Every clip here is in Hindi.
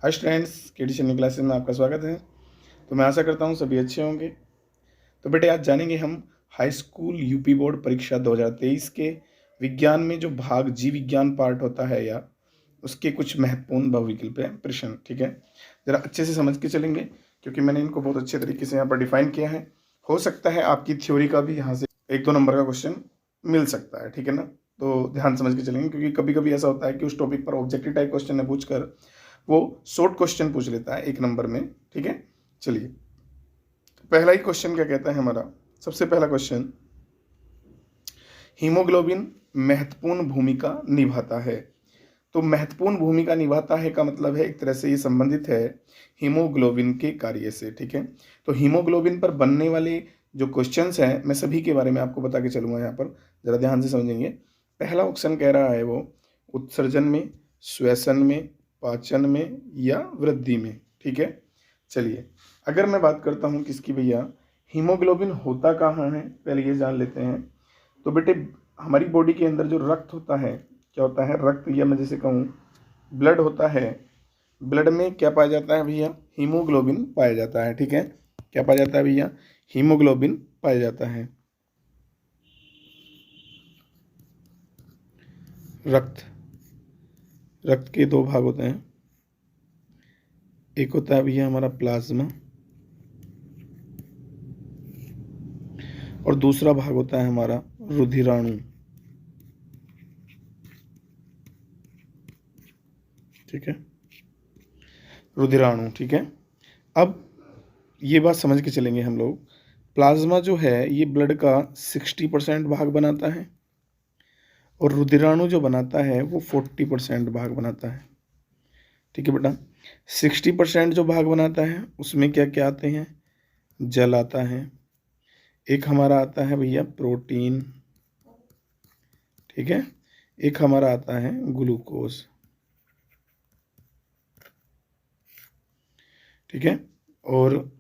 Hi students, KD new classes में आपका स्वागत है। तो मैं आशा करता हूँ सभी अच्छे होंगे। तो बेटे आज जानेंगे हम हाई स्कूल यूपी बोर्ड परीक्षा 2023 के विज्ञान में जो भाग जीव विज्ञान पार्ट होता है या उसके कुछ महत्वपूर्ण बहुविकल्पीय प्रश्न। ठीक है, ज़रा अच्छे से समझ के चलेंगे क्योंकि मैंने इनको बहुत अच्छे तरीके से यहाँ पर डिफाइन किया है। हो सकता है आपकी थ्योरी का भी यहाँ से 1-2 नंबर का क्वेश्चन मिल सकता है। ठीक है ना, तो ध्यान समझ के चलेंगे क्योंकि कभी कभी ऐसा होता है कि उस टॉपिक पर ऑब्जेक्टिव टाइप क्वेश्चन ने पूछकर वो शॉर्ट क्वेश्चन पूछ लेता है 1 नंबर में। ठीक है, चलिए पहला ही क्वेश्चन क्या कहता है हमारा। सबसे पहला क्वेश्चन, हीमोग्लोबिन महत्वपूर्ण भूमिका निभाता है। तो महत्वपूर्ण भूमिका निभाता है का मतलब है एक तरह से ये संबंधित है हीमोग्लोबिन के कार्य से। ठीक है, तो हीमोग्लोबिन पर बनने वाले जो क्वेश्चंस हैं मैं सभी के बारे में आपको बता के चलूंगा। यहाँ पर जरा ध्यान से समझेंगे। पहला ऑप्शन कह रहा है वो उत्सर्जन में, श्वसन में, पाचन में या वृद्धि में। ठीक है, चलिए अगर मैं बात करता हूँ किसकी भैया, हीमोग्लोबिन होता कहाँ है पहले ये जान लेते हैं। तो बेटे हमारी बॉडी के अंदर जो रक्त होता है, क्या होता है रक्त, या मैं जैसे कहूँ ब्लड होता है। ब्लड में क्या पाया जाता है भैया, हीमोग्लोबिन पाया जाता है। ठीक है, क्या पाया जाता है भैया, हीमोग्लोबिन पाया जाता है। रक्त के 2 भाग होते हैं, एक होता है भैया हमारा प्लाज्मा और दूसरा भाग होता है हमारा रुधिराणु। ठीक है, रुधिराणु। ठीक है, अब ये बात समझ के चलेंगे हम लोग। प्लाज्मा जो है ये ब्लड का 60% भाग बनाता है और रुधिराणु जो बनाता है वो 40% भाग बनाता है। ठीक है बेटा, 60% जो भाग बनाता है उसमें क्या क्या आते हैं, जल आता है, एक हमारा आता है भैया प्रोटीन। ठीक है, एक हमारा आता है ग्लूकोज। ठीक है, और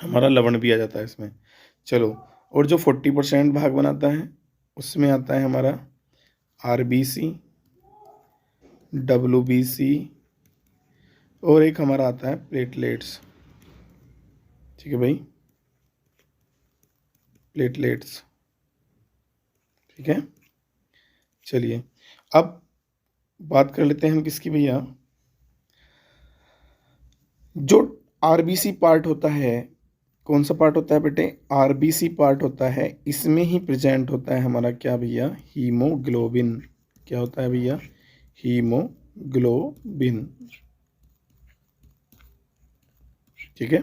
हमारा लवण भी आ जाता है इसमें। चलो, और जो 40% भाग बनाता है उसमें आता है हमारा आरबीसी, डब्ल्यूबीसी और एक हमारा आता है प्लेटलेट्स। ठीक है भाई, प्लेटलेट्स। ठीक है, चलिए अब बात कर लेते हैं हम किसकी भैया, जो आरबीसी पार्ट होता है। कौन सा पार्ट होता है बेटे, आरबीसी पार्ट होता है। इसमें ही प्रेजेंट होता है हमारा क्या भैया, हीमोग्लोबिन। क्या होता है भैया, हीमोग्लोबिन। ठीक है,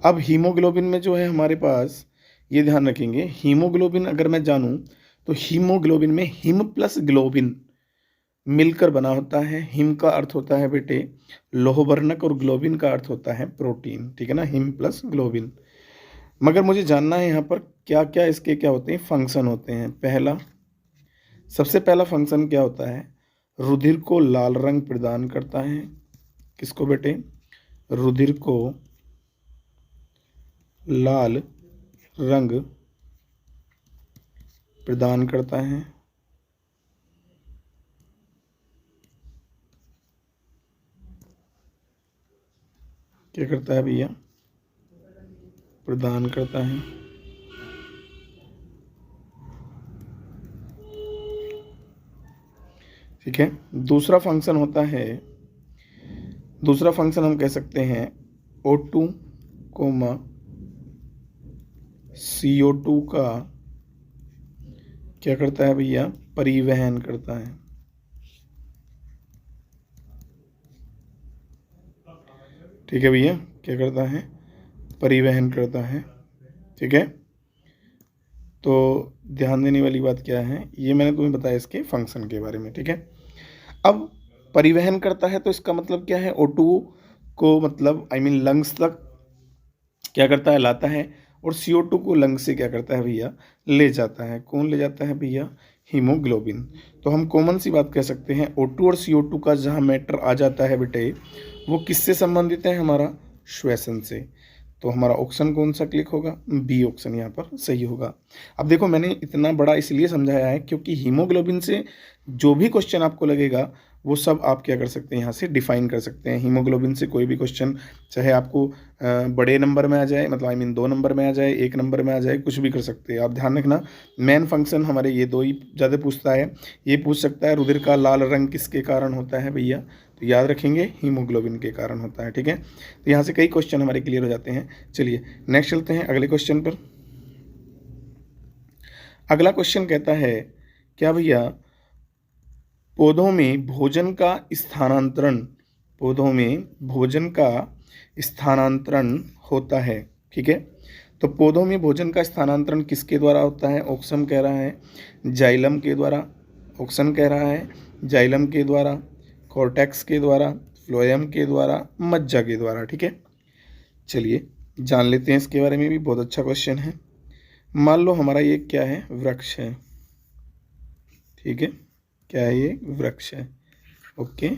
अब हीमोग्लोबिन में जो है हमारे पास, ये ध्यान रखेंगे, हीमोग्लोबिन अगर मैं जानूं तो हीमोग्लोबिन में हिम प्लस ग्लोबिन मिलकर बना होता है। हिम का अर्थ होता है बेटे लोहवर्णक और ग्लोबिन का अर्थ होता है प्रोटीन। ठीक है ना, हिम प्लस ग्लोबिन। मगर मुझे जानना है यहाँ पर क्या क्या इसके क्या होते हैं, फंक्शन होते हैं। सबसे पहला फंक्शन क्या होता है, रुधिर को लाल रंग प्रदान करता है। किसको बेटे, रुधिर को लाल रंग प्रदान करता है। क्या करता है भैया, प्रदान करता है। ठीक है, दूसरा फंक्शन होता है, दूसरा फंक्शन हम कह सकते हैं O2, CO2 का क्या करता है भैया, परिवहन करता है। ठीक है भैया, क्या करता है, परिवहन करता है। ठीक है, तो ध्यान देने वाली बात क्या है, ये मैंने तुम्हें बताया इसके फंक्शन के बारे में। ठीक है, अब परिवहन करता है तो इसका मतलब क्या है, O2 को मतलब लंग्स तक क्या करता है, लाता है, और CO2 को लंग से क्या करता है भैया, ले जाता है। कौन ले जाता है भैया, हीमोग्लोबिन। तो हम कॉमन सी बात कह सकते हैं O2 और CO2 का जहाँ मैटर आ जाता है बेटे वो किससे संबंधित है, हमारा श्वसन से। तो हमारा ऑप्शन कौन सा क्लिक होगा, बी ऑप्शन यहाँ पर सही होगा। अब देखो मैंने इतना बड़ा इसलिए समझाया है क्योंकि हीमोग्लोबिन से जो भी क्वेश्चन आपको लगेगा वो सब आप क्या कर सकते हैं, यहाँ से डिफाइन कर सकते हैं। हीमोग्लोबिन से कोई भी क्वेश्चन, चाहे आपको बड़े नंबर में आ जाए, मतलब आई मीन 2 नंबर में आ जाए, 1 नंबर में आ जाए, कुछ भी कर सकते हैं आप। ध्यान रखना, मेन फंक्शन हमारे ये 2 ही ज़्यादा पूछता है। ये पूछ सकता है रुधिर का लाल रंग किसके कारण होता है भैया, तो याद रखेंगे हीमोग्लोबिन के कारण होता है, ठीक है। तो यहाँ से कई क्वेश्चन हमारे क्लियर हो जाते हैं। चलिए नेक्स्ट चलते हैं अगले क्वेश्चन पर। अगला क्वेश्चन कहता है क्या भैया, पौधों में भोजन का स्थानांतरण, पौधों में भोजन का स्थानांतरण होता है, ठीक है। तो पौधों में भोजन का स्थानांतरण किसके द्वारा होता है? ऑक्सन कह रहा है जाइलम के द्वारा, ऑक्सन कह रहा है जाइलम के द्वारा, कॉर्टेक्स के द्वारा, फ्लोएम के द्वारा, मज्जा के द्वारा, ठीक है। चलिए जान लेते हैं इसके बारे में भी, बहुत अच्छा क्वेश्चन है। मान लो हमारा ये क्या है, वृक्ष है, ठीक है। क्या है ये? वृक्ष है, ओके।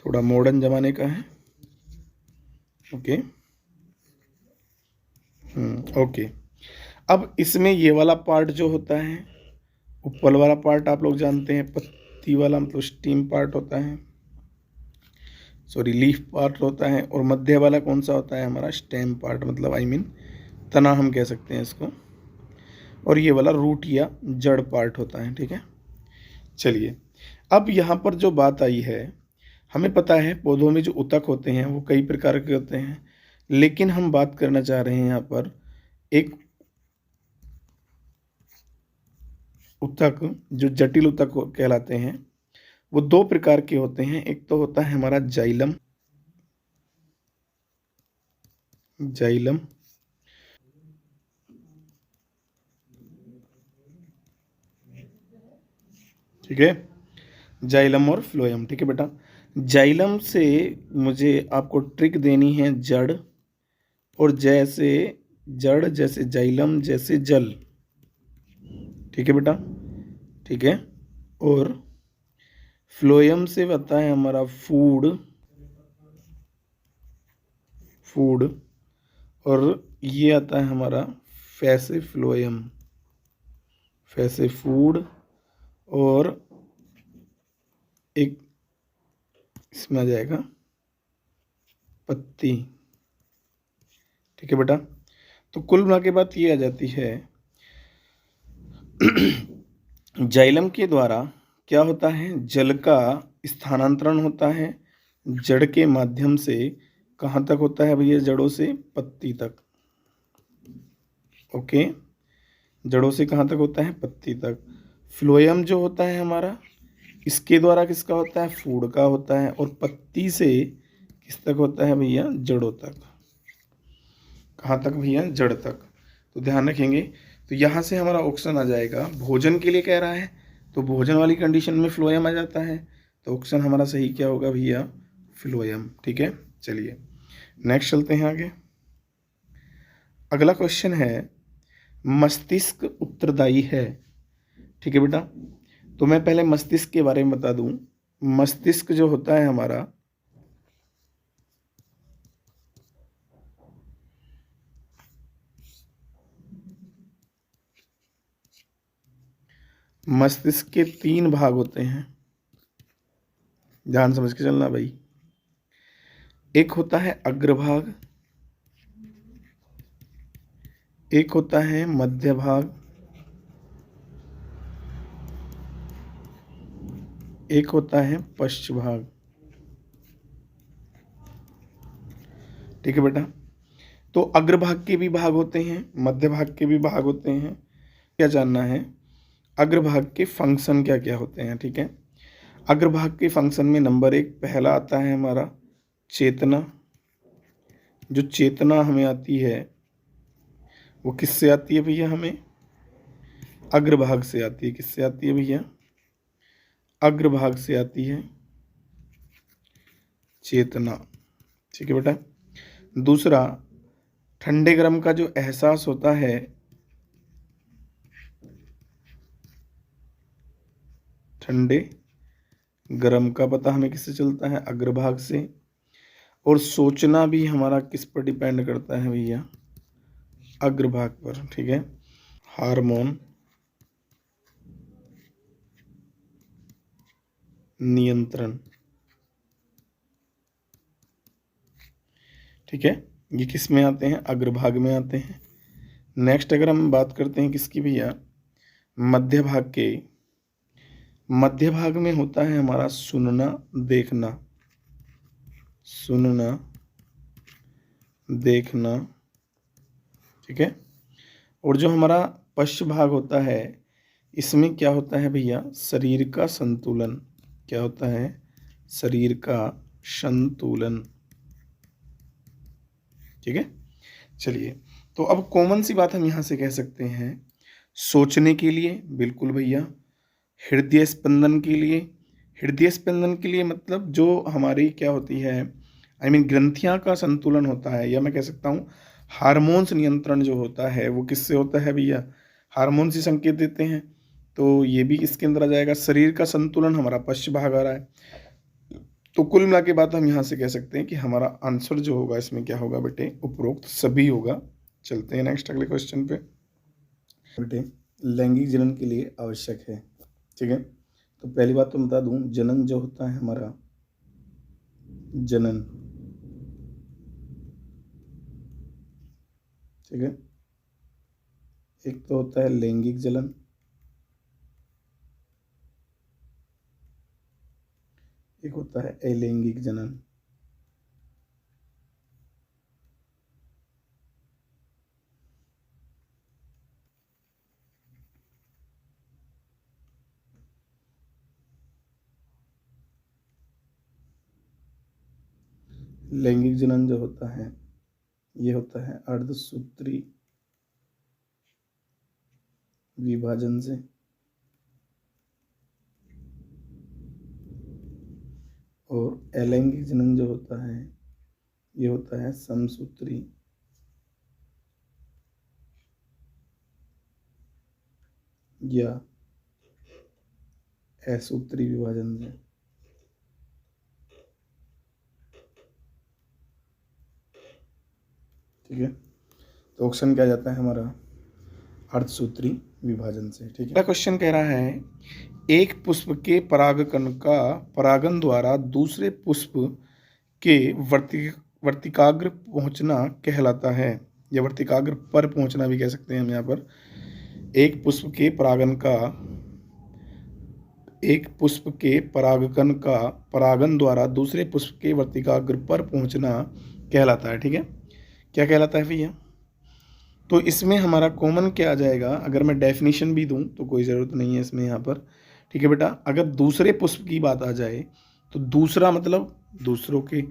थोड़ा मॉडर्न जमाने का है, ओके। ओके। अब इसमें ये वाला पार्ट जो होता है, ऊपर वाला पार्ट आप लोग जानते हैं, पत्ती वाला मतलब स्टीम पार्ट होता है, सॉरी लीफ पार्ट होता है। और मध्य वाला कौन सा होता है? हमारा स्टेम पार्ट, मतलब आई मीन तना हम कह सकते हैं इसको। और ये वाला रूट या जड़ पार्ट होता है, ठीक है। चलिए अब यहाँ पर जो बात आई है, हमें पता है पौधों में जो ऊतक होते हैं वो कई प्रकार के होते हैं, लेकिन हम बात करना चाह रहे हैं यहाँ पर एक ऊतक, जो जटिल ऊतक कहलाते हैं, वो 2 प्रकार के होते हैं। एक तो होता है हमारा जाइलम, जाइलम, ठीक है, जाइलम और फ्लोएम, ठीक है बेटा। जाइलम से मुझे आपको ट्रिक देनी है जड़, और जैसे जड़ जैसे जाइलम जैसे जल, ठीक है बेटा, ठीक है। और फ्लोएम से आता है हमारा फूड, फूड, और ये आता है हमारा फैसे फ्लोएम, फैसे फूड, और एक इसमें आ जाएगा पत्ती, ठीक है बेटा। तो कुल मिला के बात ये आ जाती है जाइलम के द्वारा क्या होता है, जल का स्थानांतरण होता है जड़ के माध्यम से। कहाँ तक होता है भैया? जड़ों से पत्ती तक, ओके। जड़ों से कहाँ तक होता है? पत्ती तक। फ्लोएम जो होता है हमारा, इसके द्वारा किसका होता है? फूड का होता है। और पत्ती से किस तक होता है भैया? जड़ों तक। कहाँ तक भैया? जड़ तक। तो ध्यान रखेंगे। तो यहाँ से हमारा ऑप्शन आ जाएगा, भोजन के लिए कह रहा है तो भोजन वाली कंडीशन में फ्लोएम आ जाता है। तो ऑप्शन हमारा सही क्या होगा भैया? फ्लोएम, ठीक है। चलिए नेक्स्ट चलते हैं आगे। अगला क्वेश्चन है, मस्तिष्क उत्तरदायी है, ठीक है बेटा। तो मैं पहले मस्तिष्क के बारे में बता दूं। मस्तिष्क जो होता है हमारा, मस्तिष्क के 3 भाग होते हैं, ध्यान समझ के चलना भाई। एक होता है अग्रभाग, एक होता है मध्य भाग, एक होता है पश्च भाग, ठीक है बेटा। तो अग्रभाग के भी भाग होते हैं, मध्य भाग के भी भाग होते हैं। क्या जानना है? अग्रभाग के फंक्शन क्या क्या होते हैं, ठीक है। अग्रभाग के फंक्शन में नंबर 1 पहला आता है हमारा चेतना। जो चेतना हमें आती है वो किससे आती है भैया? हमें अग्रभाग से आती है। किससे आती है भैया? अग्रभाग से आती है चेतना, ठीक है बेटा। दूसरा, ठंडे गर्म का जो एहसास होता है, ठंडे गर्म का पता हमें किससे चलता है? अग्रभाग से। और सोचना भी हमारा किस पर डिपेंड करता है भैया? अग्रभाग पर, ठीक है। हार्मोन, नियंत्रण। ठीक है, ये किस में आते हैं? अग्रभाग में आते हैं। नेक्स्ट अगर हम बात करते हैं किसकी भैया, मध्य भाग के, मध्य भाग में होता है हमारा सुनना देखना, सुनना देखना। ठीक है, और जो हमारा पश्च भाग होता है, इसमें क्या होता है भैया, शरीर का संतुलन। क्या होता है? शरीर का संतुलन। ठीक है, चलिए, तो अब कॉमन सी बात हम यहाँ से कह सकते हैं, सोचने के लिए बिल्कुल भैया, हृदय स्पंदन के लिए, हृदय स्पंदन के लिए मतलब जो हमारी क्या होती है, ग्रंथियां का संतुलन होता है, या मैं कह सकता हूँ हार्मोन्स नियंत्रण जो होता है वो किससे होता है भैया, हार्मोन्स ही संकेत देते हैं, तो ये भी इसके अंदर आ जाएगा। शरीर का संतुलन हमारा पश्च भाग आ रहा है। तो कुल मिला के बात हम यहाँ से कह सकते हैं कि हमारा आंसर जो होगा इसमें क्या होगा बेटे, उपरोक्त सभी होगा। चलते हैं नेक्स्ट अगले क्वेश्चन पे। बेटे लैंगिक जनन के लिए आवश्यक है। ठीक है, तो पहली बात तो बता दूं, जनन जो होता है हमारा, जनन, ठीक है, एक तो होता है लैंगिक जनन, एक होता है अलैंगिक जनन। लैंगिक जनन जो होता है ये होता है अर्धसूत्री विभाजन से, और अलैंगिक जनन जो होता है ये होता है समसूत्री या असूत्री विभाजन से। ठीक है, तो ऑप्शन क्या जाता है हमारा, अर्धसूत्री विभाजन से। ठीक है, अगला क्वेश्चन कह रहा है, एक पुष्प के परागकण का परागन द्वारा दूसरे पुष्प के वर्तिकाग्र पहुंचना कहलाता है, या वर्तिकाग्र पर पहुंचना भी कह सकते हैं हम यहाँ पर। एक पुष्प के परागन का, एक पुष्प के परागकण का परागन द्वारा दूसरे पुष्प के वर्तिकाग्र पर पहुंचना कहलाता है। ठीक है, क्या कहलाता है भैया? तो इसमें हमारा कॉमन क्या आ जाएगा, अगर मैं डेफिनेशन भी दूं तो कोई ज़रूरत नहीं है इसमें यहाँ पर। ठीक है बेटा, अगर दूसरे पुष्प की बात आ जाए तो दूसरा मतलब दूसरों के,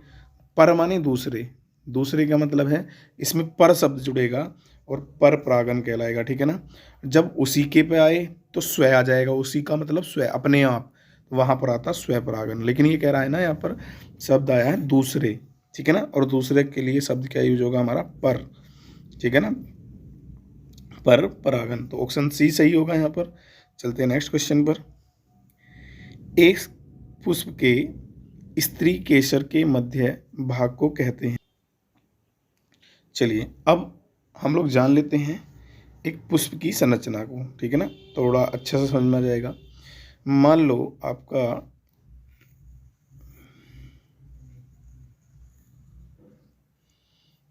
पर माने दूसरे, दूसरे का मतलब है इसमें पर शब्द जुड़ेगा और पर परागन कहलाएगा। ठीक है ना, जब उसी के पे आए तो स्व आ जाएगा, उसी का मतलब स्व, अपने आप, वहाँ पर आता स्व परागन। लेकिन ये कह रहा है ना यहाँ पर शब्द आया है दूसरे। ठीक है ना, और दूसरे के लिए शब्द क्या यूज होगा हमारा, पर। ठीक है ना, पर परागन, तो ऑप्शन सी सही होगा यहाँ पर। चलते हैं नेक्स्ट क्वेश्चन पर। एक पुष्प के स्त्री केसर के मध्य भाग को कहते हैं। चलिए अब हम लोग जान लेते हैं एक पुष्प की संरचना को। ठीक है ना, थोड़ा अच्छा से समझ में आ जाएगा। मान लो आपका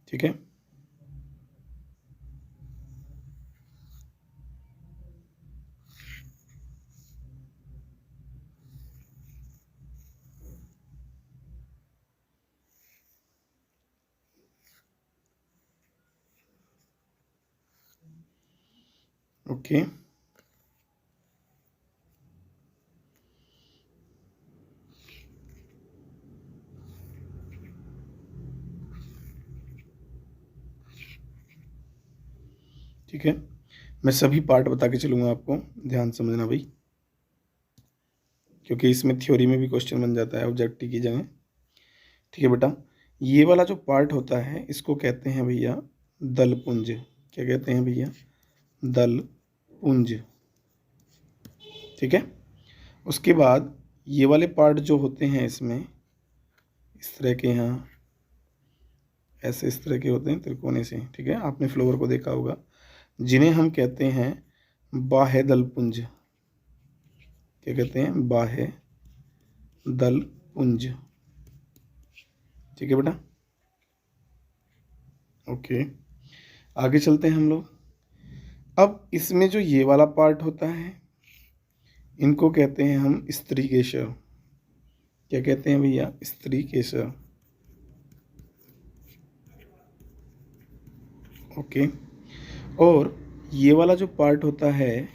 ठीक है, ओके, ठीक है, मैं सभी पार्ट बता के चलूँगा आपको, ध्यान समझना भाई, क्योंकि इसमें थ्योरी में भी क्वेश्चन बन जाता है ऑब्जेक्टिव की जगह। ठीक है बेटा, ये वाला जो पार्ट होता है इसको कहते हैं भैया दलपुंज। क्या कहते हैं भैया, दलपुंज। ठीक है, उसके बाद ये वाले पार्ट जो होते हैं इसमें इस तरह के, यहाँ ऐसे इस तरह के होते हैं त्रिकोणी से। ठीक है, आपने फ्लावर को देखा होगा, जिन्हें हम कहते हैं बाह्य दलपुंज। क्या कहते हैं, बाह्य दल पुंज। ठीक है बेटा, ओके। आगे चलते हैं हम लोग। अब इसमें जो ये वाला पार्ट होता है इनको कहते हैं हम स्त्रीकेसर। क्या कहते हैं भैया? स्त्रीकेसर। ओके। और ये वाला जो पार्ट होता है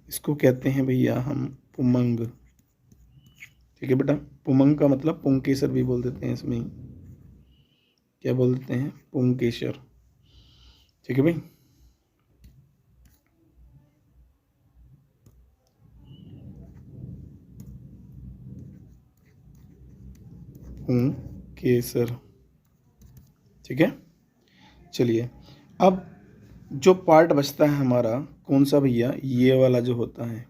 इसको कहते हैं भैया हम पुमंग। ठीक है बेटा, पुमंग का मतलब पुंकेसर भी बोल देते हैं इसमें। क्या बोल देते हैं? पुंकेसर। ठीक है भाई। पुंकेसर। ठीक है, चलिए। अब जो पार्ट बचता है हमारा कौन सा भैया? ये वाला जो होता है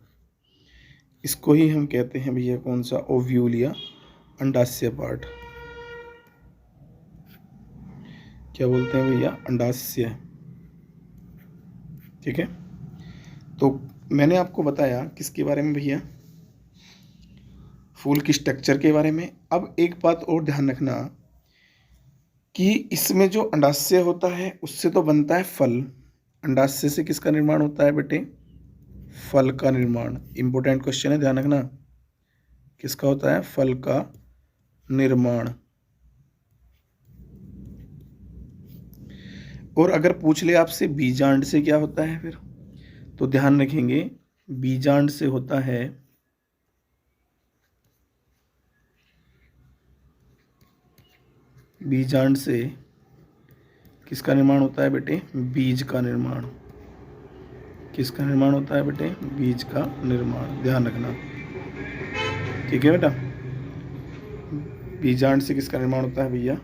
इसको ही हम कहते हैं भैया कौन सा? ओव्यूल या अंडाशय पार्ट। क्या बोलते हैं भैया? अंडाशय। ठीक है, तो मैंने आपको बताया किसके बारे में भैया? फूल की स्ट्रक्चर के बारे में। अब एक बात और ध्यान रखना कि इसमें जो अंडाशय होता है उससे तो बनता है फल। अंडाशय से किसका निर्माण होता है बेटे? फल का निर्माण। इंपॉर्टेंट क्वेश्चन है, ध्यान रखना। किसका होता है? फल का निर्माण। और अगर पूछ ले आपसे बीजांड से क्या होता है फिर, तो ध्यान रखेंगे बीजांड से होता है बीजांड से किसका निर्माण होता है बेटे? बीज का निर्माण। किसका निर्माण होता है बेटे? बीज का निर्माण, ध्यान रखना। ठीक है बेटा, बीजांड से किसका निर्माण होता है भैया?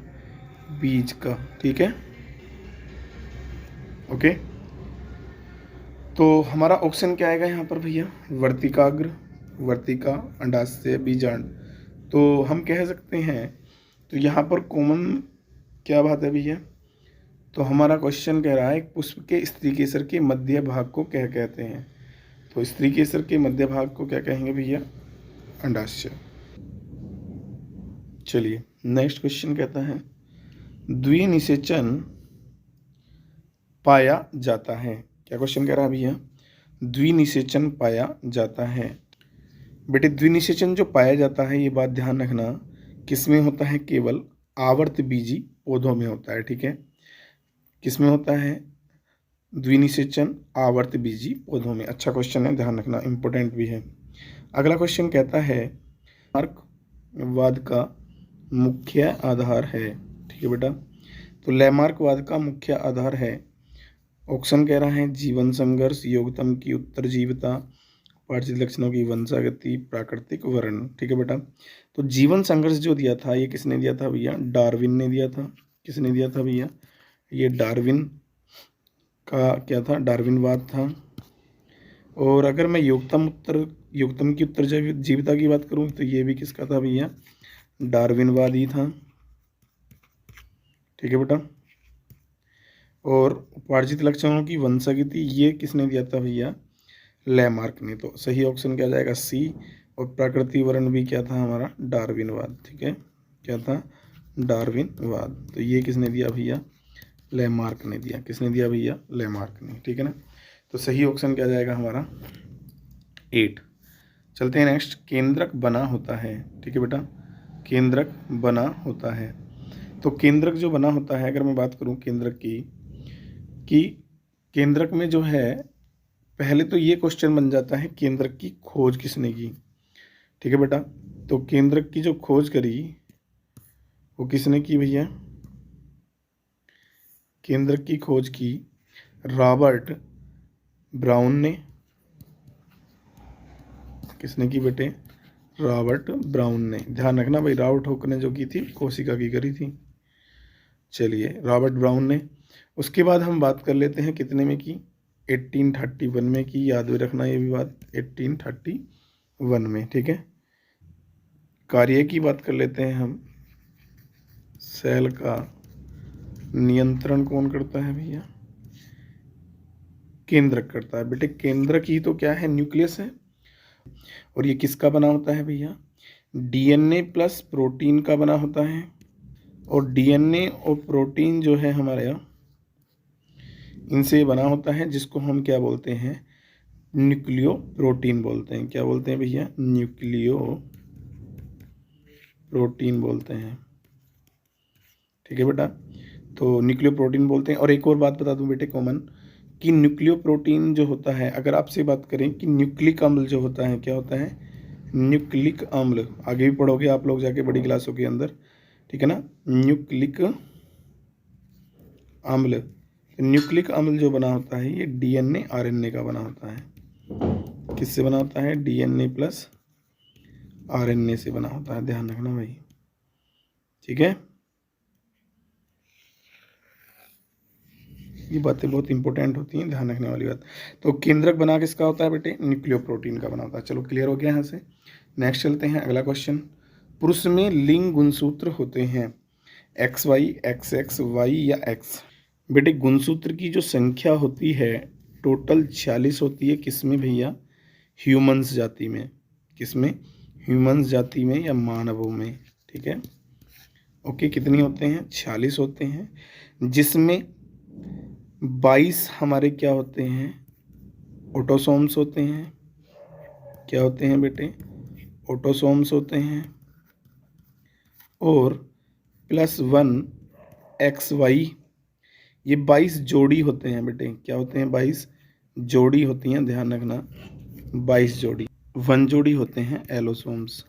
बीज का। ठीक है, ओके। तो हमारा ऑप्शन क्या आएगा यहाँ पर भैया? वर्तिकाग्र, वर्तिका, अंडाशय, बीजांड। तो हम कह सकते हैं, तो यहाँ पर कॉमन क्या बात है भैया? तो हमारा क्वेश्चन कह रहा है पुष्प के स्त्रीकेसर के मध्य भाग को क्या कहते हैं? तो स्त्रीकेसर के मध्य भाग को क्या कहेंगे भैया? अंडाशय। चलिए नेक्स्ट क्वेश्चन कहता है द्विनिषेचन पाया जाता है। क्या क्वेश्चन कह रहा है भैया? द्विनिषेचन पाया जाता है। बेटे द्विनिषेचन जो पाया जाता है ये बात ध्यान रखना किसमें होता है? केवल आवर्त बीजी पौधों में होता है। ठीक है, किसमें होता है? द्विनिषेचन आवर्त बीजी पौधों में। अच्छा क्वेश्चन है, ध्यान रखना, इंपॉर्टेंट भी है। अगला क्वेश्चन कहता है लैमार्कवाद का मुख्य आधार है। ठीक है बेटा, तो लैमार्कवाद का मुख्य आधार है। ऑप्शन कह रहा है जीवन संघर्ष, योगतम की उत्तरजीविता, पारिस्थितिक लक्षणों की वंशागति, प्राकृतिक वर्ण। ठीक है बेटा, तो जीवन संघर्ष जो दिया था ये किसने दिया था भैया? डार्विन ने दिया था। किसने दिया था भैया? ये डार्विन का क्या था? डार्विनवाद था। और अगर मैं योगतम की उत्तरजीविता की बात करूं तो ये भी किसका था भैया? डार्विनवाद ही था। ठीक है बेटा, और उपार्जित लक्षणों की वंशागति ये किसने दिया था भैया? लैमार्क ने। तो सही ऑप्शन क्या जाएगा? सी। और प्राकृतिक वर्ण भी क्या था हमारा? डार्विनवाद। ठीक है, क्या था? डार्विनवाद। तो ये किसने दिया भैया? लैमार्क ने दिया। किसने दिया भैया? लैमार्क ने। ठीक है ना, तो सही ऑप्शन क्या जाएगा हमारा? 8। चलते हैं नेक्स्ट। केंद्रक बना होता है। ठीक है बेटा, केंद्रक बना होता है। तो केंद्रक जो बना होता है, अगर मैं बात करूं केंद्रक की, कि केंद्रक में जो है पहले तो ये क्वेश्चन बन जाता है केंद्रक की खोज किसने की। ठीक है बेटा, तो केंद्रक की जो खोज करी वो किसने की भैया? केंद्रक की खोज की रॉबर्ट ब्राउन ने। किसने की बेटे? रॉबर्ट ब्राउन ने। ध्यान रखना भाई, रॉबर्ट हुक ने जो की थी कोशिका की करी थी। चलिए, रॉबर्ट ब्राउन ने। उसके बाद हम बात कर लेते हैं कितने में की? 1831 में की। याद भी रखना ये भी बात, 1831 में। ठीक है, कार्य की बात कर लेते हैं हम। सेल का नियंत्रण कौन करता है भैया? केंद्रक करता है। बेटे केंद्रक ही तो क्या है? न्यूक्लियस है। और ये किसका बना होता है भैया? डीएनए प्लस प्रोटीन का बना होता है, और डीएनए और प्रोटीन जो है हमारे यहाँ इनसे बना होता है, जिसको हम क्या बोलते हैं, न्यूक्लियो प्रोटीन बोलते हैं। क्या बोलते हैं भैया, न्यूक्लियो प्रोटीन बोलते हैं। ठीक है बेटा, तो न्यूक्लियो प्रोटीन बोलते हैं। और एक और बात बता दूं बेटे कॉमन, कि न्यूक्लियो प्रोटीन जो होता है, अगर आपसे बात करें कि न्यूक्लिक अम्ल जो होता है, क्या होता है, न्यूक्लिक अम्ल, आगे भी पढ़ोगे आप लोग जाके बड़ी क्लासों के अंदर, ठीक है ना, न्यूक्लिक अम्ल। न्यूक्लिक अम्ल जो बना होता है ये डीएनए आरएनए का बना होता है। किससे बना होता है, डीएनए प्लस आरएनए से बना होता है, ध्यान रखना भाई। ठीक है, ये बातें बहुत इंपॉर्टेंट होती हैं, ध्यान रखने वाली बात। तो केंद्रक बना किसका होता है बेटे, न्यूक्लियो प्रोटीन का बना होता है। चलो क्लियर हो गया यहाँ से। नेक्स्ट चलते हैं, अगला क्वेश्चन। पुरुष में लिंग गुणसूत्र होते हैं XY, XX, Y या X। बेटे गुणसूत्र की जो संख्या होती है टोटल 46 होती है, किसमें भैया, ह्यूमंस जाति में। किसमें, ह्यूमंस जाति में या मानवों में। ठीक है, ओके, कितनी होते हैं, 46 होते हैं, जिसमें 22 हमारे क्या होते हैं, ऑटोसोम्स होते हैं। क्या होते हैं बेटे, ऑटोसोम्स होते हैं, और +1 XY, ये 22 जोड़ी होते हैं बेटे। क्या होते हैं, 22 जोड़ी होती हैं, ध्यान रखना, 22 जोड़ी। 1 जोड़ी होते हैं एलोसोम्स।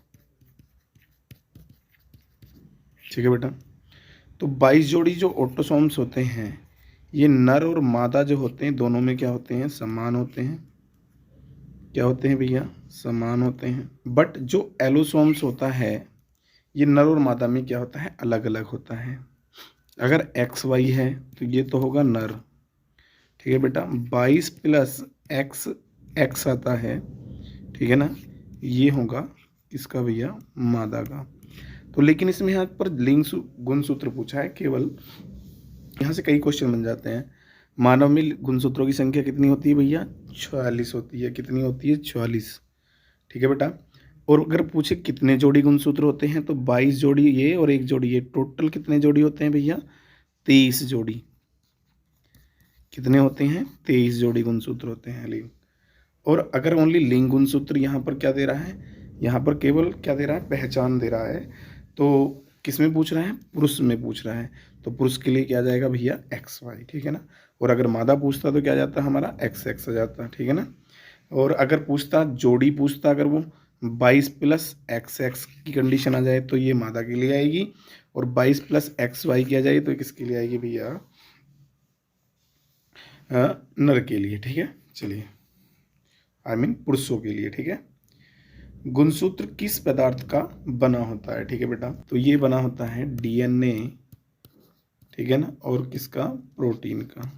ठीक है बेटा, तो 22 जोड़ी जो ऑटोसोम्स होते हैं, ये नर और मादा जो होते हैं दोनों में क्या होते हैं, समान होते हैं। क्या होते हैं भैया, समान होते हैं। बट जो एलोसोम्स होता है ये नर और मादा में क्या होता है, अलग अलग होता है। अगर XY है तो ये तो होगा नर। ठीक है बेटा, 22 + X, X आता है, ठीक है ना, ये होगा किसका भैया, मादा का। तो लेकिन इसमें यहाँ पर लिंग गुणसूत्र पूछा है केवल, यहाँ से कई क्वेश्चन बन जाते हैं। मानव में गुणसूत्रों की संख्या कितनी होती है भैया, 46 होती है। कितनी होती है, 46। ठीक है बेटा, और अगर पूछे कितने जोड़ी गुणसूत्र होते हैं तो 22 जोड़ी ये और 1 जोड़ी ये, टोटल कितने जोड़ी होते हैं भैया, 23 जोड़ी। कितने होते हैं, 23 जोड़ी गुणसूत्र होते हैं लिंग। और अगर ओनली लिंग गुणसूत्र यहाँ पर क्या दे रहा है, यहाँ पर केवल क्या दे रहा है, पहचान दे रहा है। तो किस में पूछ रहा है, पुरुष में पूछ रहा है, तो पुरुष के लिए क्या जाएगा भैया, XY। ठीक है ना, और अगर मादा पूछता तो क्या जाता है हमारा, XX आ जाता है। ठीक है ना, और अगर पूछता जोड़ी पूछता, अगर वो 22 + XX की कंडीशन आ जाए तो ये मादा के लिए आएगी, और 22 + XY की आ जाए तो किसके लिए आएगी भैया, नर के लिए। ठीक है, चलिए, आई मीन पुरुषों के लिए। ठीक है, गुणसूत्र किस पदार्थ का बना होता है, ठीक है बेटा, तो ये बना होता है डीएनए, ठीक है ना, और किसका, प्रोटीन का।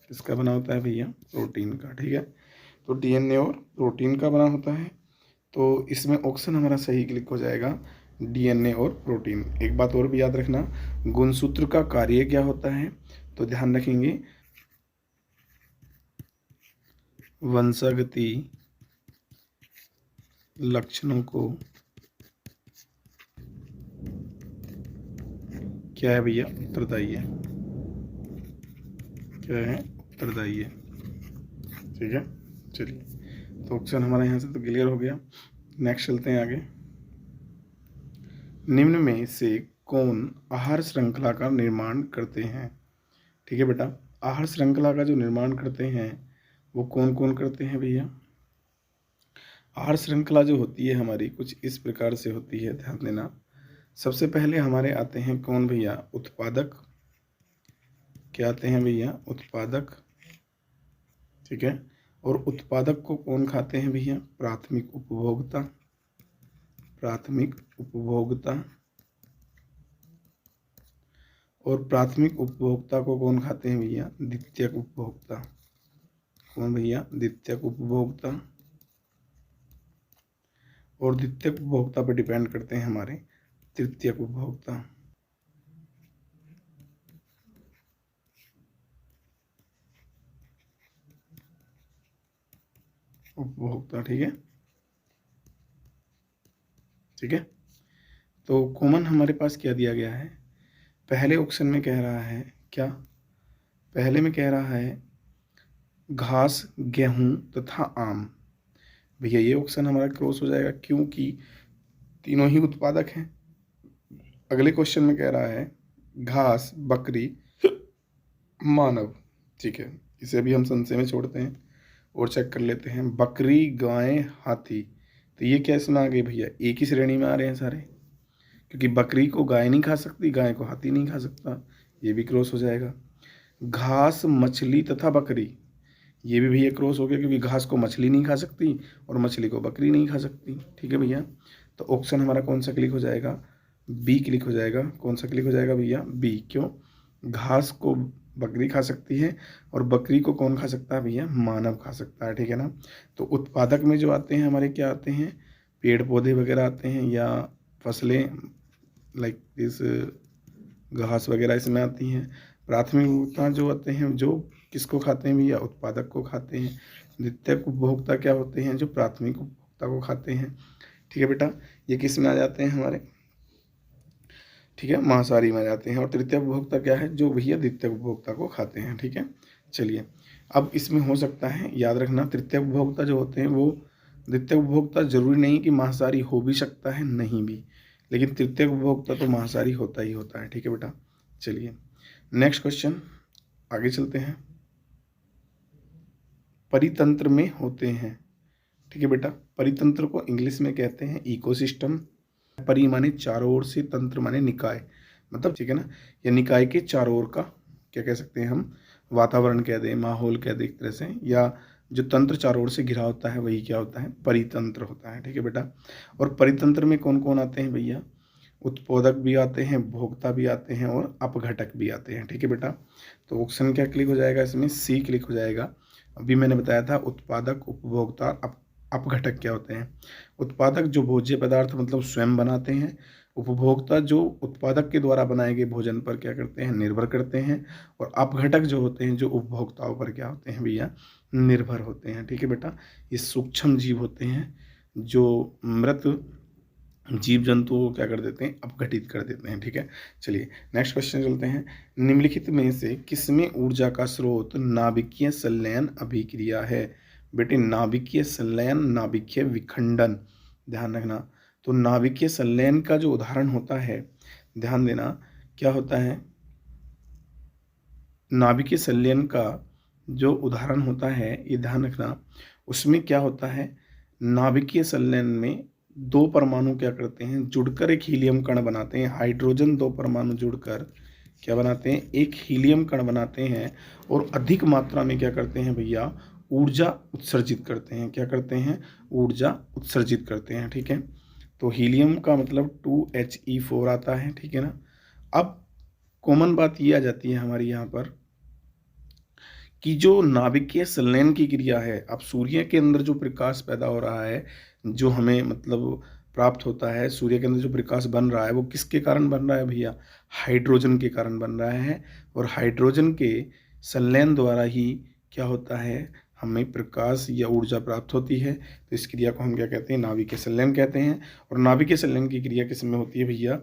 किसका बना होता है भैया, प्रोटीन का। ठीक है, तो डीएनए और प्रोटीन का बना होता है। तो इसमें ऑप्शन हमारा सही क्लिक हो जाएगा, डीएनए और प्रोटीन। एक बात और भी याद रखना, गुणसूत्र का कार्य क्या होता है, तो ध्यान रखेंगे, वंशागति लक्षणों को क्या है भैया, उत्तरदायी है। क्या है, उत्तरदायी है। ठीक है, चलिए, तो ऑप्शन हमारा यहाँ से तो क्लियर हो गया। नेक्स्ट चलते हैं आगे। निम्न में से कौन आहार श्रृंखला का निर्माण करते हैं। ठीक है बेटा, आहार श्रृंखला का जो निर्माण करते हैं वो कौन कौन करते हैं भैया। आहार श्रृंखला जो होती है हमारी कुछ इस प्रकार से होती है, ध्यान देना। सबसे पहले हमारे आते हैं कौन भैया, उत्पादक। क्या आते हैं भैया, उत्पादक। ठीक है, और उत्पादक को कौन खाते हैं भैया, प्राथमिक उपभोक्ता। प्राथमिक उपभोक्ता, और प्राथमिक उपभोक्ता को कौन खाते हैं भैया, द्वितीयक उपभोक्ता। कौन भैया, द्वितीयक उपभोक्ता। और द्वितीयक उपभोक्ता पर डिपेंड करते हैं हमारे तृतीयक उपभोक्ता। उपभोक्ता, ठीक है, ठीक है। तो कॉमन हमारे पास क्या दिया गया है, पहले ऑप्शन में कह रहा है क्या, पहले में कह रहा है घास, गेहूं तथा आम। भैया ये ऑप्शन हमारा क्रॉस हो जाएगा क्योंकि तीनों ही उत्पादक हैं। अगले क्वेश्चन में कह रहा है घास, बकरी, मानव। ठीक है, इसे भी हम संशय में छोड़ते हैं और चेक कर लेते हैं। बकरी, गाय, हाथी, तो ये क्या इसमें आ गए भैया, एक ही श्रेणी में आ रहे हैं सारे, क्योंकि बकरी को गाय नहीं खा सकती, गाय को हाथी नहीं खा सकता, ये भी क्रॉस हो जाएगा। घास, मछली तथा बकरी, ये भी भैया क्रॉस हो गया, क्योंकि घास को मछली नहीं खा सकती और मछली को बकरी नहीं खा सकती। ठीक है भैया, तो ऑप्शन हमारा कौन सा क्लिक हो जाएगा, बी क्लिक हो जाएगा। कौन सा क्लिक हो जाएगा भैया, बी। क्यों, घास को बकरी खा सकती है और बकरी को कौन खा सकता है भैया, मानव खा सकता है। ठीक है ना। तो उत्पादक में जो आते हैं हमारे क्या आते हैं, पेड़ पौधे वगैरह आते हैं या फसलें, लाइक दिस घास वगैरह इसमें आती हैं। प्राथमिक उपभोक्ता जो आते हैं जो किसको खाते हैं भैया, उत्पादक को खाते हैं। द्वितीयक उपभोक्ता क्या होते हैं, जो प्राथमिक उपभोक्ता को खाते हैं। ठीक है बेटा, ये किस में आ जाते हैं हमारे, ठीक है, मांसाहारी में आ जाते हैं। और तृतीय उपभोक्ता क्या है, जो भैया द्वितीय उपभोक्ता को खाते हैं। ठीक है, चलिए अब इसमें हो सकता है, याद रखना तृतीय उपभोक्ता जो होते हैं वो, द्वितीय उपभोक्ता जरूरी नहीं कि मांसाहारी हो भी सकता है, नहीं भी, लेकिन तृतीय उपभोक्ता तो मांसाहारी होता ही होता है। ठीक है बेटा, चलिए नेक्स्ट क्वेश्चन आगे चलते हैं। परितंत्र में होते हैं, ठीक है बेटा, परितंत्र को इंग्लिश में कहते हैं इकोसिस्टम। परि माने चारों ओर से, तंत्र माने निकाय, मतलब ठीक है ना, या निकाय के चारों ओर का क्या कह सकते हैं हम, वातावरण कह दें, माहौल कह दें एक तरह से, या जो तंत्र चारों ओर से घिरा होता है वही क्या होता है, परितंत्र होता है। ठीक है बेटा, और परितंत्र में कौन कौन आते हैं भैया, उत्पादक भी आते हैं, भोक्ता भी आते हैं और अपघटक भी आते हैं। ठीक है बेटा, तो ऑप्शन क्या क्लिक हो जाएगा इसमें, सी क्लिक हो जाएगा। अभी मैंने बताया था उत्पादक, उपभोक्ता, अपघटक क्या होते हैं। उत्पादक जो भोज्य पदार्थ मतलब स्वयं बनाते हैं, उपभोक्ता जो उत्पादक के द्वारा बनाए गए भोजन पर क्या करते हैं, निर्भर करते हैं, और अपघटक जो होते हैं जो उपभोक्ताओं पर क्या होते हैं भैया, निर्भर होते हैं। ठीक है बेटा, ये सूक्ष्म जीव होते हैं जो मृत जीव जंतुओं को क्या कर देते हैं, अपघटित कर देते हैं। ठीक है, चलिए नेक्स्ट क्वेश्चन चलते हैं। निम्नलिखित में से किसमें ऊर्जा का स्रोत नाभिकीय संलयन अभिक्रिया है। बेटे नाभिकीय संलयन, नाभिकीय विखंडन, ध्यान रखना। तो नाभिकीय संलयन का जो उदाहरण होता है, ध्यान देना क्या होता है, नाभिकीय संलयन का जो उदाहरण होता है ये ध्यान रखना, उसमें क्या होता है, नाभिकीय संलयन में दो परमाणु क्या करते हैं, जुड़कर एक हीलियम कण बनाते हैं। हाइड्रोजन दो परमाणु जुड़कर क्या बनाते हैं, एक हीलियम कण बनाते हैं और अधिक मात्रा में क्या करते हैं भैया, ऊर्जा उत्सर्जित करते हैं। क्या करते हैं, ऊर्जा उत्सर्जित करते हैं। ठीक है, तो हीलियम का मतलब 2He4 आता है। ठीक है ना। अब कॉमन बात ये आ जाती है हमारी यहाँ पर कि जो नाभिकीय संलयन की क्रिया है, अब सूर्य के अंदर जो प्रकाश पैदा हो रहा है, जो हमें मतलब प्राप्त होता है, सूर्य के अंदर जो प्रकाश बन रहा है वो किसके कारण बन रहा है भैया, हाइड्रोजन के कारण बन रहा है। और हाइड्रोजन के संलयन द्वारा ही क्या होता है, हमें प्रकाश या ऊर्जा प्राप्त होती है। तो इस क्रिया को हम क्या कहते हैं, नाभिकीय संलयन कहते हैं। और नाभिकीय संलयन की क्रिया किस में होती है भैया,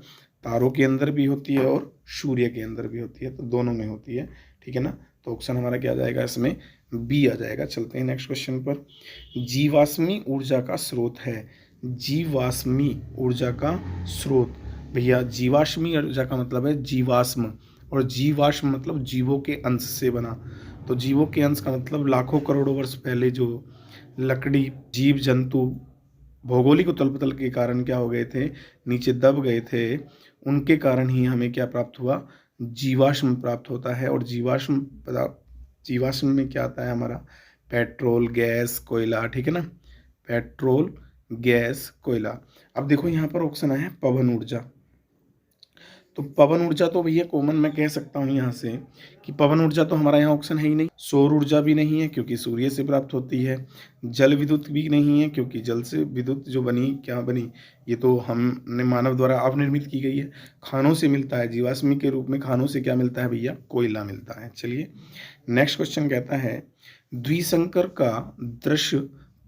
तारों के अंदर भी होती है और सूर्य के अंदर भी होती है, तो दोनों में होती है। ठीक है ना, तो ऑप्शन हमारा क्या आ जाएगा इसमें, बी आ जाएगा। चलते हैं नेक्स्ट क्वेश्चन पर। जीवाश्मी ऊर्जा का स्रोत है, जीवाश्मी ऊर्जा का स्रोत। भैया जीवाश्मी ऊर्जा का मतलब है जीवाश्म, और जीवाश्म मतलब जीवों के अंश से बना। तो जीवों के अंश का मतलब लाखों करोड़ों वर्ष पहले जो लकड़ी, जीव जंतु भौगोलिक उथल पुथल के कारण क्या हो गए थे, नीचे दब गए थे, उनके कारण ही हमें क्या प्राप्त हुआ, जीवाश्म प्राप्त होता है। और जीवाश्म में क्या आता है हमारा, पेट्रोल, गैस, कोयला। ठीक है ना, पेट्रोल, गैस, कोयला। अब देखो यहाँ पर ऑप्शन आया है पवन ऊर्जा। तो पवन ऊर्जा तो भैया कॉमन मैं कह सकता हूँ यहाँ से कि पवन ऊर्जा तो हमारा यहाँ ऑप्शन है ही नहीं। सौर ऊर्जा भी नहीं है क्योंकि सूर्य से प्राप्त होती है। जल विद्युत भी नहीं है क्योंकि जल से विद्युत जो बनी, क्या बनी, ये तो हमने मानव द्वारा अपनिर्मित की गई है। खानों से मिलता है, जीवाश्मी के रूप में खानों से क्या मिलता है भैया, कोयला मिलता है। चलिए नेक्स्ट क्वेश्चन कहता है द्विसंकर का दृश्य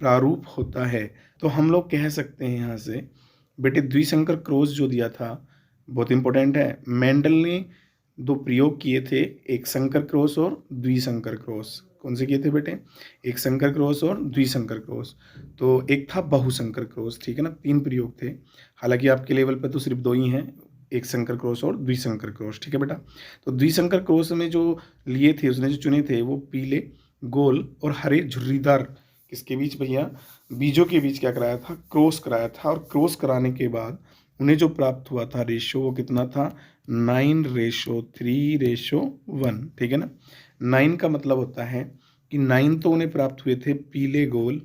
प्रारूप होता है। तो हम लोग कह सकते हैं यहाँ से बेटे द्विसंकर क्रॉस जो दिया था बहुत इंपॉर्टेंट है। मेंडल ने दो प्रयोग किए थे, एक संकर क्रॉस और द्विसंकर क्रॉस। कौन से किए थे बेटे? एक संकर क्रॉस और द्विसंकर क्रॉस। तो एक था बहुसंकर क्रॉस, ठीक है ना, 3 प्रयोग थे। हालांकि आपके लेवल पे तो सिर्फ 2 ही हैं, एक संकर क्रॉस और द्विसंकर क्रॉस, ठीक है बेटा। तो द्विसंकर क्रॉस में जो लिए थे, उसने जो चुने थे वो पीले गोल और हरे झुर्रीदार, किसके बीच भैया? बीजों के बीच क्या कराया था? क्रॉस कराया था। और क्रॉस कराने के बाद उन्हें जो प्राप्त हुआ था रेशो, वो कितना था? 9:3:1, ठीक है ना। 9 का मतलब होता है कि 9 तो उन्हें प्राप्त हुए थे पीले गोल,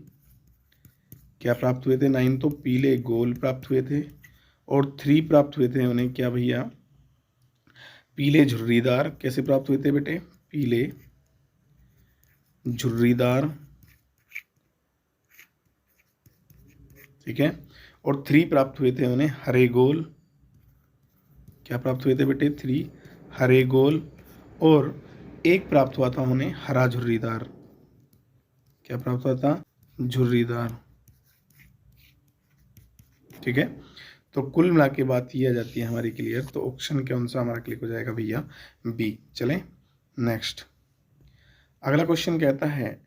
क्या प्राप्त हुए थे? 9 तो पीले गोल प्राप्त हुए थे। और 3 प्राप्त हुए थे उन्हें क्या भैया? पीले झुर्रीदार। कैसे प्राप्त हुए थे बेटे? पीले झुर्रीदार, ठीक है। और 3 प्राप्त हुए थे उन्हें हरे गोल। क्या प्राप्त हुए थे बेटे? 3 हरे गोल। और एक प्राप्त हुआ था उन्हें हरा झुर्रीदार। क्या प्राप्त हुआ था? झुर्रीदार, ठीक है। तो कुल मिला के बात ये आ जाती है हमारी क्लियर। तो ऑप्शन कौन सा हमारा क्लिक हो जाएगा भैया? बी। चलें नेक्स्ट। अगला क्वेश्चन कहता है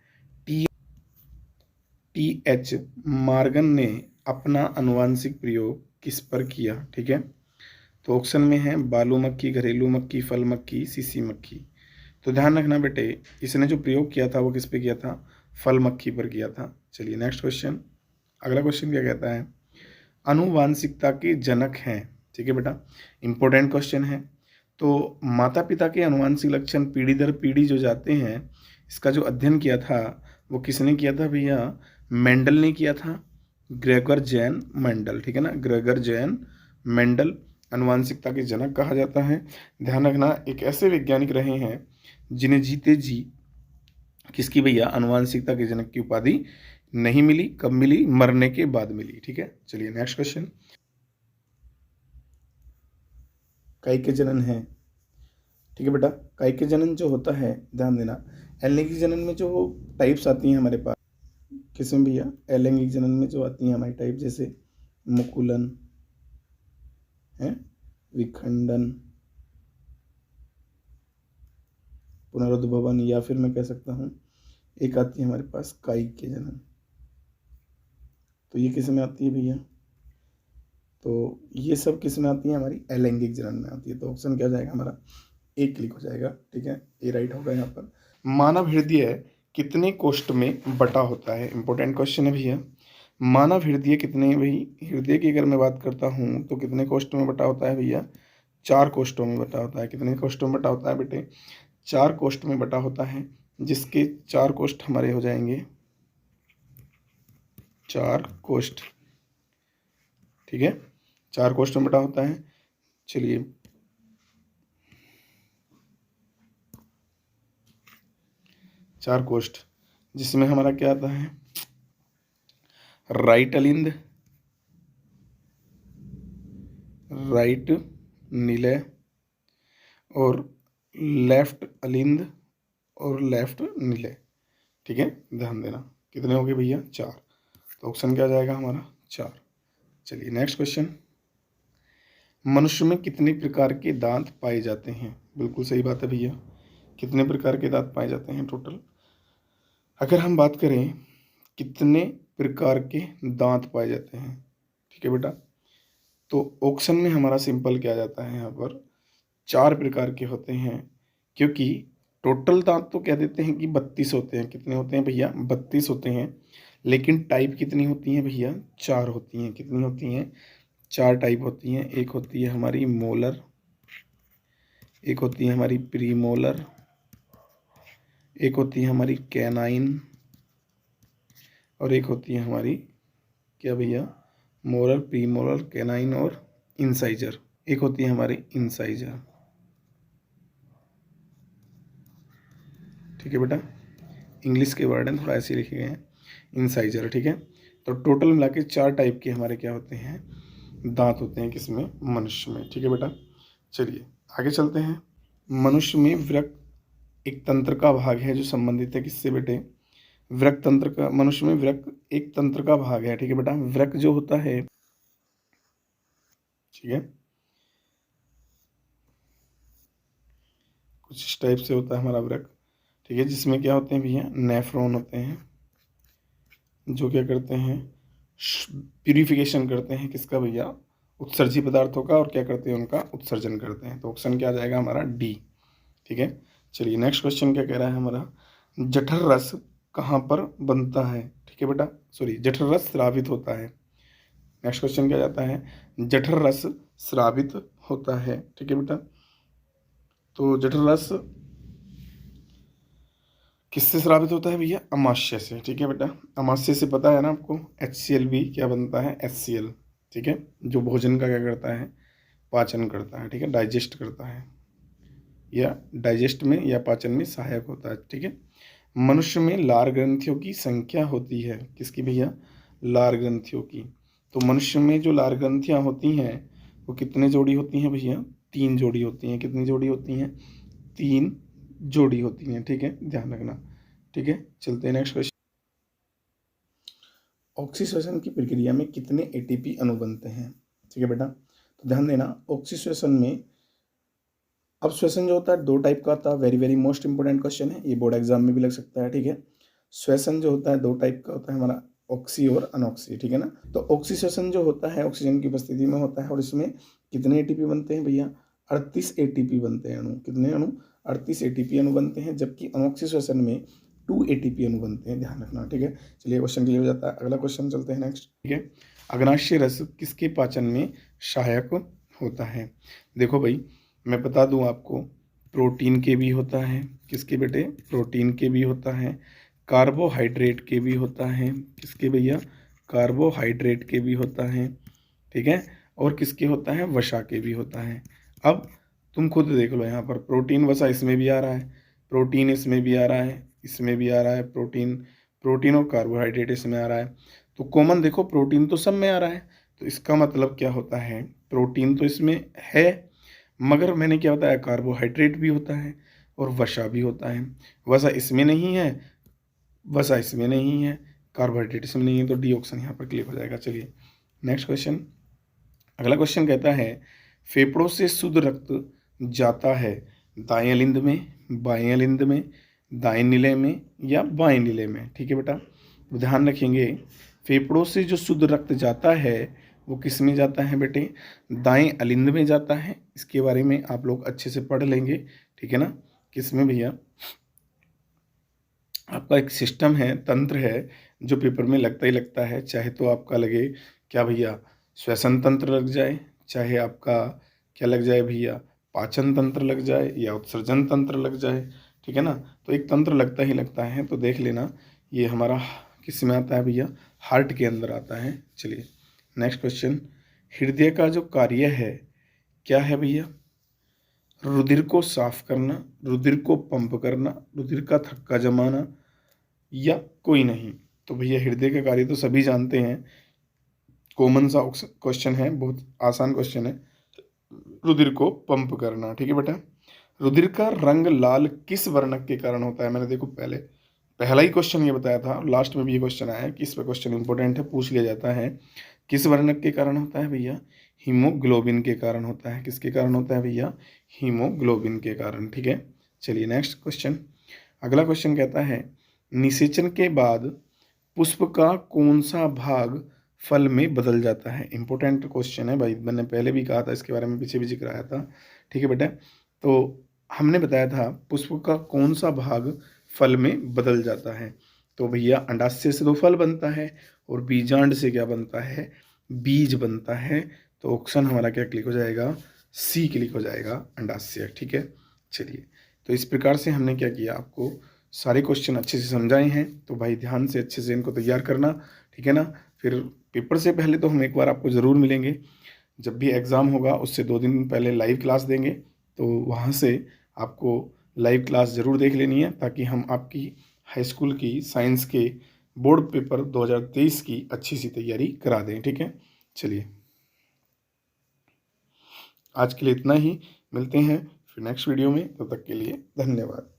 टी एच मॉर्गन ने अपना आनुवांशिक प्रयोग किस पर किया, ठीक है। तो ऑप्शन में है बालू मक्खी, घरेलू मक्खी, फल मक्खी, सीसी मक्खी। तो ध्यान रखना बेटे, इसने जो प्रयोग किया था वो किस पे किया था? फल मक्खी पर किया था। चलिए नेक्स्ट क्वेश्चन। अगला क्वेश्चन क्या कहता है? आनुवांशिकता के जनक हैं, ठीक है बेटा, इंपॉर्टेंट क्वेश्चन है। तो माता पिता के आनुवांशिक लक्षण पीढ़ी दर पीढ़ी जो जाते हैं, इसका जो अध्ययन किया था वो किसने किया था भैया? मेंडल ने किया था। ग्रेगर जैन मेंडल, ठीक है ना, ग्रेगर जैन मेंडल आनुवांशिकता के जनक कहा जाता है। ध्यान रखना, एक ऐसे वैज्ञानिक रहे हैं जिन्हें जीते जी किसकी भैया? आनुवांशिकता के जनक की उपाधि नहीं मिली। कब मिली? मरने के बाद मिली, ठीक है। चलिए नेक्स्ट क्वेश्चन। काई के जनन है, ठीक है बेटा। काई के जनन जो होता है, ध्यान देना, अलैंगिक जनन में जो टाइप्स आती हैं हमारे पास, किसमें भैया? अलैंगिक जनन में जो आती हैं हमारी टाइप, जैसे मुकुलन है, विखंडन, पुनरुद्भवन, या फिर मैं कह सकता हूँ एक आती है हमारे पास काई के जनन। तो ये किस में आती है भैया? तो ये सब किस में आती है? हमारी अलैंगिक जनन में आती है। तो ऑप्शन क्या हो जाएगा हमारा? ए क्लिक हो जाएगा, ठीक है, ए राइट होगा यहाँ पर। मानव हृदय कितने कोष्ठ में बटा होता है? इंपॉर्टेंट क्वेश्चन है भैया। मानव हृदय कितने, भाई हृदय की अगर मैं बात करता हूँ तो कितने कोष्ठ में बटा होता है भैया? 4 कोष्ठों में बटा होता है। कितने कोष्ठों में बटा होता है बेटे? 4 कोष्ठ में बटा होता है, जिसके 4 कोष्ठ हमारे हो जाएंगे 4 कोष्ठ, ठीक है, 4 कोष्ठ में बटा होता है। चलिए 4 कोष्ठ, जिसमें हमारा क्या आता है? राइट अलिंद, राइट निलय, और लेफ्ट अलिंद, और लेफ्ट निलय, ठीक है। ध्यान देना, कितने हो गए भैया? 4। तो ऑप्शन क्या जाएगा हमारा? 4। चलिए नेक्स्ट क्वेश्चन। मनुष्य में कितने प्रकार के दांत पाए जाते हैं? बिल्कुल सही बात है भैया, कितने प्रकार के दांत पाए जाते हैं टोटल? अगर हम बात करें कितने प्रकार के दांत पाए जाते हैं, ठीक है बेटा, तो ऑप्शन में हमारा सिंपल क्या जाता है यहाँ पर? 4 प्रकार के होते हैं, क्योंकि टोटल दांत तो कह देते हैं कि 32 होते हैं। कितने होते हैं भैया? 32 होते हैं। लेकिन टाइप कितनी होती हैं भैया? 4 होती हैं। कितनी होती हैं? 4 टाइप होती हैं। एक होती है हमारी मोलर, एक होती है हमारी प्रीमोलर, एक होती है हमारी कैनाइन, और एक होती है हमारी क्या भैया? मोलर, प्रीमोलर, कैनाइन और इंसाइजर। एक होती है हमारी इंसाइजर, ठीक है बेटा, इंग्लिश के वर्ड हैं, थोड़ा ऐसे लिखे गए हैं, इंसाइजर, ठीक है। तो टोटल मिला के 4 टाइप के हमारे क्या होते हैं? दांत होते हैं। किसमें? मनुष्य में, ठीक है बेटा। चलिए आगे चलते हैं। मनुष्य में वृक्क एक तंत्र का भाग है जो संबंधित है किससे बेटे? वृक्क तंत्र का, मनुष्य में वृक्क एक तंत्र का भाग है, ठीक है बेटा। वृक्क जो होता है ठीक है। कुछ इस टाइप से होता है हमारा वृक्क, ठीक है, जिसमें क्या होते हैं भैया, नेफ्रॉन होते हैं, जो क्या करते हैं, प्यूरिफिकेशन करते हैं किसका भैया, उत्सर्जी पदार्थों का, और क्या करते हैं, उनका उत्सर्जन करते हैं। तो ऑप्शन क्या आ जाएगा हमारा डी, ठीक है। चलिए नेक्स्ट क्वेश्चन क्या कह रहा है हमारा, जठर रस कहाँ पर बनता है, ठीक है बेटा, सॉरी, जठर रस स्रावित होता है। नेक्स्ट क्वेश्चन क्या जाता है, जठर रस स्रावित होता है, ठीक है बेटा। तो जठर रस किससे स्रावित होता है भैया, अमाशय से, ठीक है बेटा। अमाशय से पता है ना आपको, HCl भी क्या बनता है, HCl, ठीक है, जो भोजन का क्या करता है, पाचन करता है, ठीक है, डाइजेस्ट करता है, या डाइजेस्ट में या पाचन में सहायक होता है, ठीक है। मनुष्य में लार ग्रंथियों की संख्या होती है, किसकी भैया, लार ग्रंथियों की। तो मनुष्य में जो लार ग्रंथियाँ होती हैं वो कितने जोड़ी होती हैं भैया, 3 जोड़ी होती हैं। कितनी जोड़ी होती हैं, 3 जोड़ी होती हैं, ठीक है, ध्यान रखना, ठीक है। चलते हैं नेक्स्ट क्वेश्चन। ऑक्सीश्वसन की प्रक्रिया में कितने ATP अणु बनते हैं, ठीक है बेटा। तो ध्यान देना, ऑक्सीश्वसन में अपश्वसन जो होता है 2 टाइप का होता है, very very most important question है, ये बोर्ड एग्जाम में भी लग सकता है, ठीक है। श्वसन जो होता है 2 टाइप का होता है हमारा, ऑक्सी और अनऑक्सी, ठीक है ना। तो ऑक्सीश्वसन जो होता है ऑक्सीजन की उपस्थिति में होता है, और इसमें कितने ATP बनते हैं भैया, 38 ATP बनते हैं अणु। कितने अणु, 38 ATP अणु बनते हैं, जबकि अनऑक्सीश्वसन में 2 ATP अणु बनते हैं, ध्यान रखना, ठीक है। चलिए क्वेश्चन क्लियर हो जाता है, अगला क्वेश्चन चलते हैं नेक्स्ट, ठीक है। अग्नाशय रस किसके पाचन में सहायक होता है। देखो भाई, मैं बता दूं आपको, प्रोटीन के भी होता है, किसके बेटे, प्रोटीन के भी होता है, कार्बोहाइड्रेट के भी होता है, किसके भैया, कार्बोहाइड्रेट के भी होता है, ठीक है, और किसके होता है, वसा के भी होता है। अब तुम खुद देख लो, यहाँ पर प्रोटीन वसा इसमें भी आ रहा है, प्रोटीन इसमें भी आ रहा है, इसमें भी आ रहा है, प्रोटीन प्रोटीन और कार्बोहाइड्रेट इसमें आ रहा है। तो कॉमन देखो, प्रोटीन तो सब में आ रहा है, तो इसका मतलब क्या होता है, प्रोटीन तो इसमें है, मगर मैंने क्या बताया, कार्बोहाइड्रेट भी होता है और वसा भी होता है। वसा इसमें नहीं है, वसा इसमें नहीं है, कार्बोहाइड्रेट इसमें नहीं है, तो डी ऑप्शन यहाँ पर क्लिक हो जाएगा। चलिए नेक्स्ट क्वेश्चन, अगला क्वेश्चन कहता है, फेफड़ों से शुद्ध रक्त जाता है दाएं लिंद में, बाएं लिंद में, दाएं नीले में या बाएं नीले में, ठीक है बेटा। ध्यान रखेंगे, फेफड़ों से जो शुद्ध रक्त जाता है वो किस में जाता है बेटे, दाएं अलिंद में जाता है। इसके बारे में आप लोग अच्छे से पढ़ लेंगे, ठीक है ना। किस में भैया, आपका एक सिस्टम है, तंत्र है, जो पेपर में लगता ही लगता है, चाहे तो आपका लगे क्या भैया, श्वसन तंत्र लग जाए, चाहे आपका क्या लग जाए भैया, पाचन तंत्र लग जाए, या उत्सर्जन तंत्र लग जाए, ठीक है ना। तो एक तंत्र लगता ही लगता है, तो देख लेना, ये हमारा किस में आता है भैया, हार्ट के अंदर आता है। चलिए नेक्स्ट क्वेश्चन, हृदय का जो कार्य है क्या है भैया, रुधिर को साफ करना, रुधिर को पंप करना, रुधिर का थक्का जमाना, या कोई नहीं। तो भैया हृदय का कार्य तो सभी जानते हैं, कॉमन सा क्वेश्चन है, बहुत आसान क्वेश्चन है, रुधिर को पंप करना, ठीक है बेटा। रुधिर का रंग लाल किस वर्णक के कारण होता है, मैंने देखो पहला ही क्वेश्चन ये बताया था, लास्ट में भी ये क्वेश्चन आया है कि इस पर क्वेश्चन इंपॉर्टेंट है, पूछ लिया जाता है, किस वर्णक के कारण होता है भैया, हीमोग्लोबिन के कारण होता है। किसके कारण होता है भैया, हीमोग्लोबिन के कारण, ठीक है। चलिए नेक्स्ट क्वेश्चन, अगला क्वेश्चन कहता है, निषेचन के बाद पुष्प का कौन सा भाग फल में बदल जाता है। इंपॉर्टेंट क्वेश्चन है भाई, मैंने पहले भी कहा था इसके बारे में, पीछे भी जिक्र आया था, ठीक है बेटा। तो हमने बताया था पुष्प का कौन सा भाग फल में बदल जाता है। तो भैया अंडाशय से तो फल बनता है, और बीजांड से क्या बनता है, बीज बनता है। तो ऑप्शन हमारा क्या क्लिक हो जाएगा, सी क्लिक हो जाएगा, अंडाशय, ठीक है। चलिए, तो इस प्रकार से हमने क्या किया, आपको सारे क्वेश्चन अच्छे से समझाए हैं, तो भाई ध्यान से अच्छे से इनको तैयार करना, ठीक है ना। फिर पेपर से पहले तो हम एक बार आपको ज़रूर मिलेंगे, जब भी एग्ज़ाम होगा उससे 2 दिन पहले लाइव क्लास देंगे, तो वहाँ से आपको लाइव क्लास ज़रूर देख लेनी है, ताकि हम आपकी हाई स्कूल की साइंस के बोर्ड पेपर 2023 की अच्छी सी तैयारी करा दें, ठीक है। चलिए आज के लिए इतना ही, मिलते हैं फिर नेक्स्ट वीडियो में, तब तक के लिए धन्यवाद।